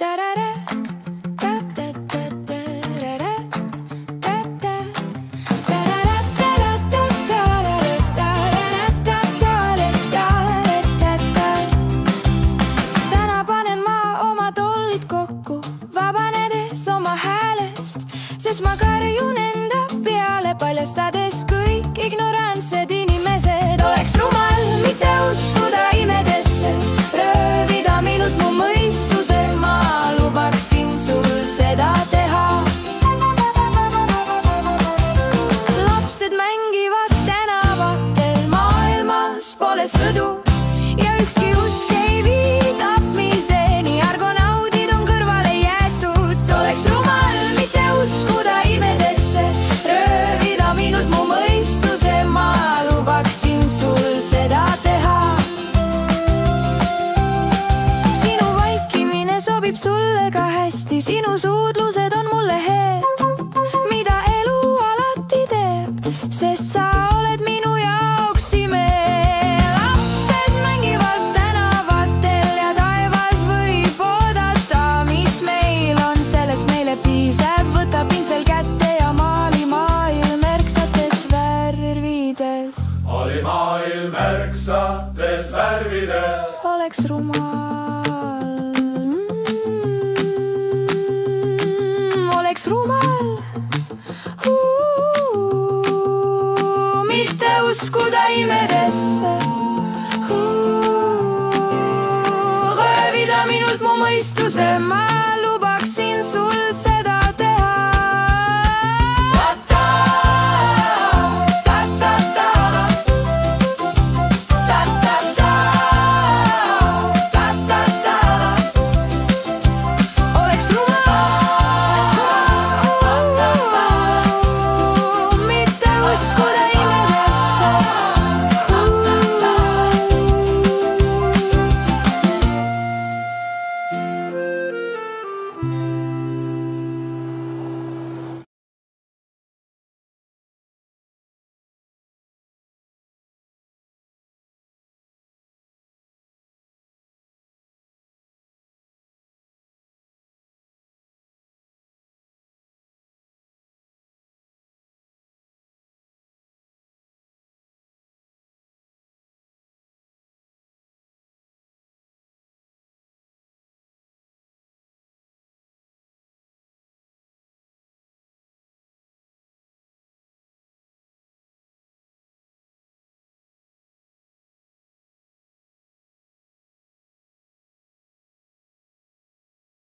Täna panen ma oma tollid kokku, vabanedes oma häälest, sest ma karjun enda peale, paljastades kõik ignorantsed inimesed. Oleks rumal mitte uskuda imedesse, röövida minult mu mõistuse, ma lubaksin sul seda teha. Lapsed mängivad tänavatel, maailmas pole sõdu ja ükski usk ei vii tapmiseni, argonaudid on kõrvale jäetud. Oleks rumal mitte uskuda imedesse, röövida minult mu mõistuse, ma lubaksin sul seda teha. Sinu vaikimine sobib sulle ka hästi, sinu suudlused on mulle head, mida elu alati teeb, sest sa oled minu jaoks ime. Lapsed mängivad tänavatel ja taevas võib oodata, mis meil on, sellest meile piisab. Võta pintsel kätte ja maali maailm märksates värvides. Oli maailm märksates värvides. Oleks rumal, oleks rumal mitte uskuda imedesse, röövida minult mu mõistuse, ma